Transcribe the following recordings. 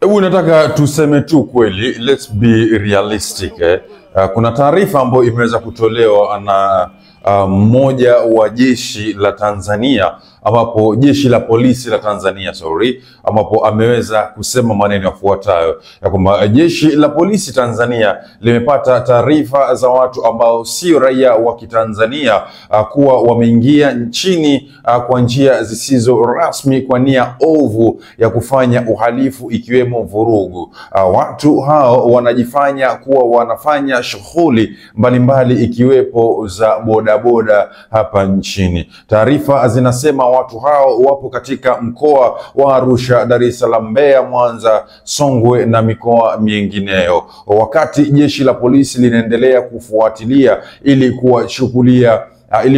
Hebu nataka tuseme tu kweli, let's be realistic. Kuna taarifa ambayo imeweza kutolewa na mmoja wa jeshi la Tanzania, ambapo jeshi la polisi la Tanzania ambapo ameweza kusema maneno yafuatayo ya kwamba jeshi la polisi Tanzania limepata taarifa za watu ambao sio raia wa Kitanzania kuwa wameingia nchini kwa njia zisizo rasmi kwa nia ovu ya kufanya uhalifu ikiwemo vurugu. Watu hao wanajifanya kuwa wanafanya shughuli mbalimbali ikiwepo za bodaboda hapa nchini. Taarifa zinasema watu hao wapo katika mkoa wa Arusha, Dar es Salaam, Mbeya, Mwanza, Songwe na mikoa mingineyo. Wakati jeshi la polisi linaendelea kufuatilia ili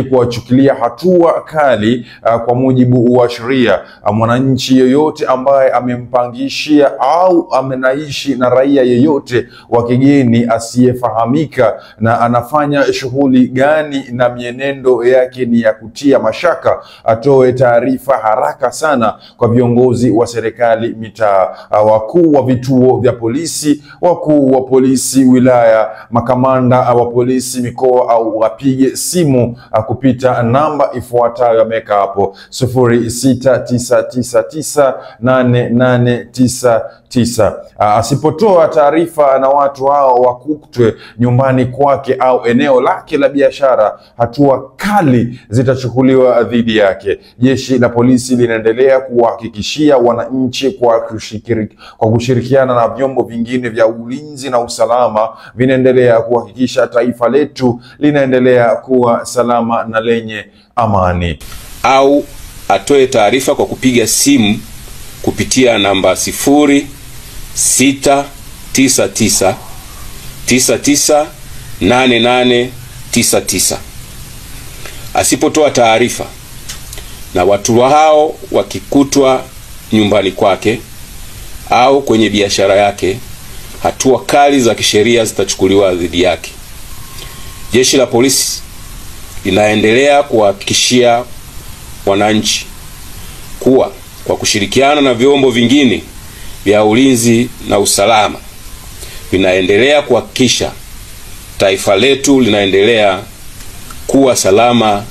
kuwachukulia hatua kali kwa mujibu wa sheria, mwananchi yoyote ambaye amempangishia au amenaishi na raia yeyote wa kigeni asiyefahamika na anafanya shughuli gani na mienendo yake ni ya kutia mashaka, atoe taarifa haraka sana kwa viongozi wa serikali mitaa, wakuu wa vituo vya polisi, wakuu wa polisi wilaya, makamanda wa polisi mikoa, au wapige simu kupita namba ifuatayo ameka hapo 06999889. Asipotoa taarifa na watu hao wakutwe nyumbani kwake au eneo lake la biashara, hatua kali zitachukuliwa dhidi yake. Jeshi la polisi linaendelea kuhakikishia wananchi kwa kushirikiana na vyombo vingine vya ulinzi na usalama vinaendelea kuhakikisha taifa letu linaendelea kuwa salama na lenye amani. Au atoe taarifa kwa kupiga simu kupitia namba 0699998899. Asipotoa taarifa na watu hao wakikutwa nyumbani kwake au kwenye biashara yake, hatua kali za kisheria zitachukuliwa dhidi yake. Jeshi la polisi linaendelea kuhakikishia wananchi kuwa kwa kushirikiana na vyombo vingine vya ulinzi na usalama vinaendelea kuhakikisha taifa letu linaendelea kuwa salama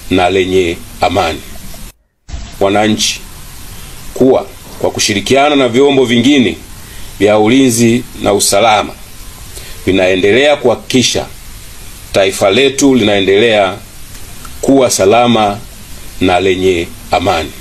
na lenye amani. Wananchi kuwa kwa kushirikiana na vyombo vingine vya ulinzi na usalama vinaendelea kuhakikisha taifa letu linaendelea kuwa salama na lenye amani.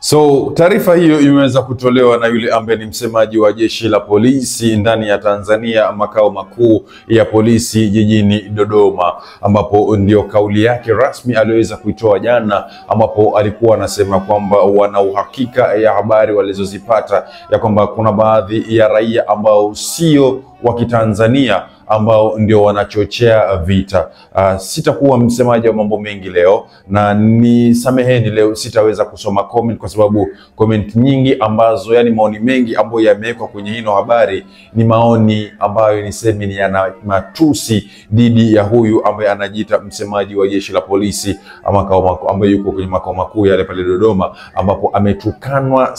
So taarifa hiyo imeweza kutolewa na yule ambaye ni msemaji wa jeshi la polisi ndani ya Tanzania, makao makuu ya polisi jijini Dodoma, ambapo ndio kauli yake rasmi aliweza kuitoa jana, ambapo alikuwa anasema kwamba wana uhakika ya habari walizozipata ya kwamba kuna baadhi ya raia ambao sio wa Kitanzania ambao ndio wanachochea vita. Sitakuwa msemaji wa mambo mengi leo, na nisameheni leo sitaweza kusoma comment kwa sababu comment nyingi ambazo, yani maoni mengi ambayo yamewekwa kwenye hino habari ni maoni ambayo nisemi ni yana matusi dhidi ya huyu ambaye anajiita msemaji wa jeshi la polisi ambaye yuko kwenye makao makuu yale pale Dodoma, ambapo ametukanwa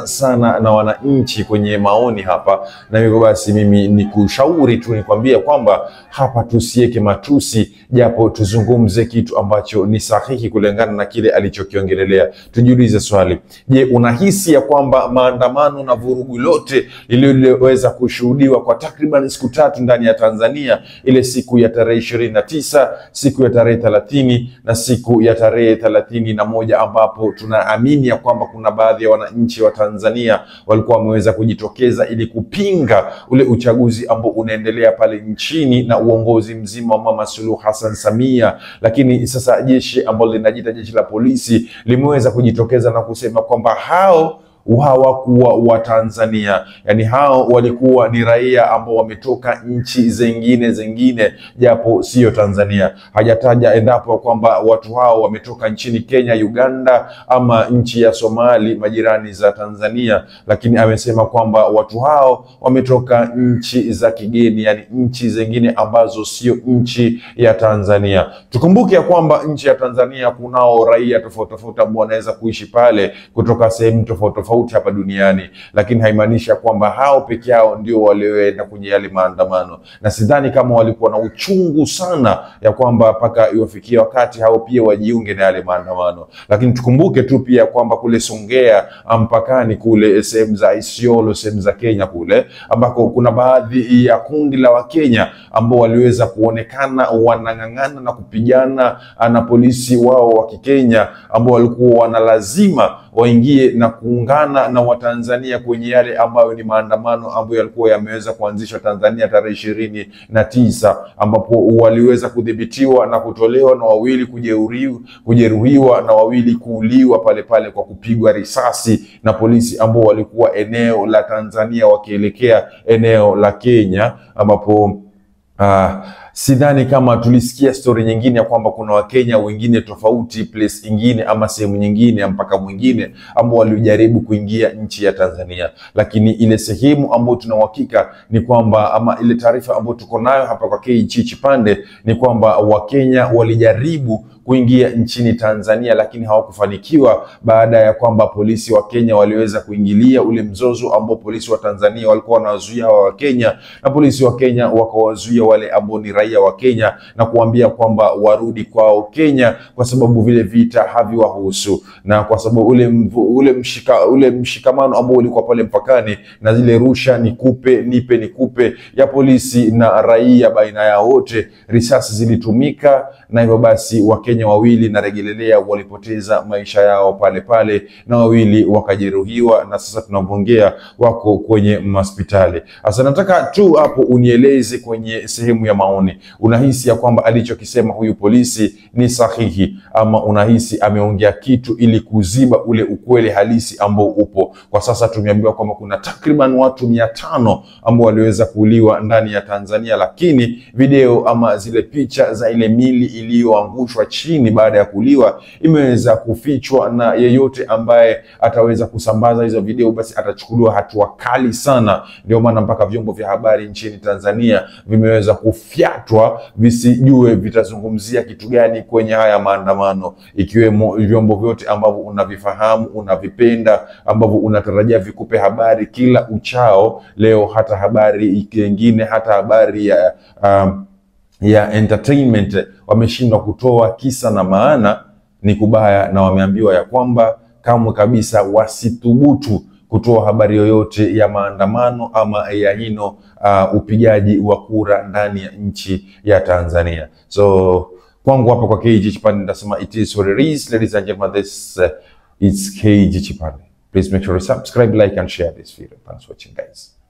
sana na wananchi kwenye maoni hapa. Na hivyo basi mimi nikushauri tu nikwambia kwamba hapa tusiweke matusi, japo tuzungumze kitu ambacho ni sahihi kulingana na kile alichokiongelelea. Tujiulize swali, je, unahisi ya kwamba maandamano na vurugu lote lililoweza kushuhudiwa kwa takriban siku 3 ndani ya Tanzania, ile siku ya tarehe 29, siku ya tarehe 30 na siku ya tarehe 31, ambapo tunaamini ya kwamba kuna baadhi ya wananchi wa Tanzania walikuwa wameweza kujitokeza ili kupinga ule uchaguzi ambao unaendelea pale nchini na uongozi mzima wa Mama Suluhu Hassan Samia, lakini sasa jeshi ambalo linajiita jeshi la polisi limeweza kujitokeza na kusema kwamba hao hawakuwa wa Tanzania, yani hao walikuwa ni raia ambao wametoka nchi zingine japo sio Tanzania. Hajataja endapo kwamba watu hao wametoka nchini Kenya, Uganda ama nchi ya Somali, majirani za Tanzania, lakini amesema kwamba watu hao wametoka nchi za kigeni, yani nchi zingine ambazo sio nchi ya Tanzania. Tukumbuke ya kwamba nchi ya Tanzania kunao raia tofauti ambao wanaweza kuishi pale kutoka sehemu tofauti tofauti hapa duniani, lakini haimaanishi kwamba hao peke yao ndio walioenda kwenye yale maandamano, na sidhani kama walikuwa na uchungu sana ya kwamba mpaka iwafikie wakati hao pia wajiunge na yale maandamano. Lakini tukumbuke tu pia kwamba kule Songea mpakani kule sehemu za Isiolo, sehemu za Kenya kule, ambako kuna baadhi ya kundi la Wakenya ambao waliweza kuonekana wanang'ang'ana na kupigana na polisi wao wa Kikenya, ambao walikuwa wanalazima waingie na kuungana na Watanzania kwenye yale ambayo ni maandamano ambayo yalikuwa yameweza kuanzishwa Tanzania tarehe 29, ambapo waliweza kudhibitiwa na kutolewa na wawili kujeruhiwa na wawili kuuliwa pale pale kwa kupigwa risasi na polisi ambao walikuwa eneo la Tanzania wakielekea eneo la Kenya, ambapo sidhani kama tulisikia story nyingine ya kwamba kuna Wakenya wengine tofauti place nyingine ama sehemu nyingine mpaka mwingine ambao walijaribu kuingia nchi ya Tanzania. Lakini ile sehemu ambayo tuna uhakika ni kwamba, ama ile taarifa ambayo tuko nayo hapa kwa KG Chipande, ni kwamba Wakenya walijaribu kuingia nchini Tanzania lakini hawakufanikiwa, baada ya kwamba polisi wa Kenya waliweza kuingilia ule mzozo ambao polisi wa Tanzania walikuwa wanawazuia wa Kenya, na polisi wa Kenya wakawazuia wale ambao ni raia wa Kenya na kuambia kwamba warudi kwao Kenya, kwa sababu vile vita haviwahusu, na kwa sababu ule mshikamano ambao ulikuwa pale mpakani na zile rusha nikupe nipe nikupe ya polisi na raia baina yao wote, risasi zilitumika, na hivyo basi Wakenya wawili na regelelea walipoteza maisha yao pale pale, na wawili wakajeruhiwa, na sasa tunavyoongea wako kwenye hospitali. Sasa nataka tu hapo unieleze kwenye sehemu ya maoni, unahisi ya kwamba alichokisema huyu polisi ni sahihi, ama unahisi ameongea kitu ili kuziba ule ukweli halisi ambao upo? Kwa sasa tumeambiwa kwamba kuna takriban watu 500 ambao waliweza kuuliwa ndani ya Tanzania, lakini video ama zile picha za ile mili iliyoangushwa chini baada ya kuuliwa imeweza kufichwa, na yeyote ambaye ataweza kusambaza hizo video basi atachukuliwa hatua kali sana. Ndio maana mpaka vyombo vya habari nchini Tanzania vimeweza kufyatwa visijue vitazungumzia kitu gani kwenye haya maandamano, ikiwemo vyombo vyote ambavyo unavifahamu, unavipenda, ambavyo unatarajia vikupe habari kila uchao. Leo hata habari nyingine, hata habari ya entertainment wameshindwa kutoa, kisa na maana ni kubaya, na wameambiwa ya kwamba kamwe kabisa wasithubutu kutoa habari yoyote ya maandamano ama ya hino upigaji wa kura ndani ya nchi ya Tanzania. So kwangu hapa kwa KG Chipande nasema it is what it is. Ladies and gentlemen, this is KG Chipande. Please make sure to subscribe, like and share this video. Thanks for watching, guys.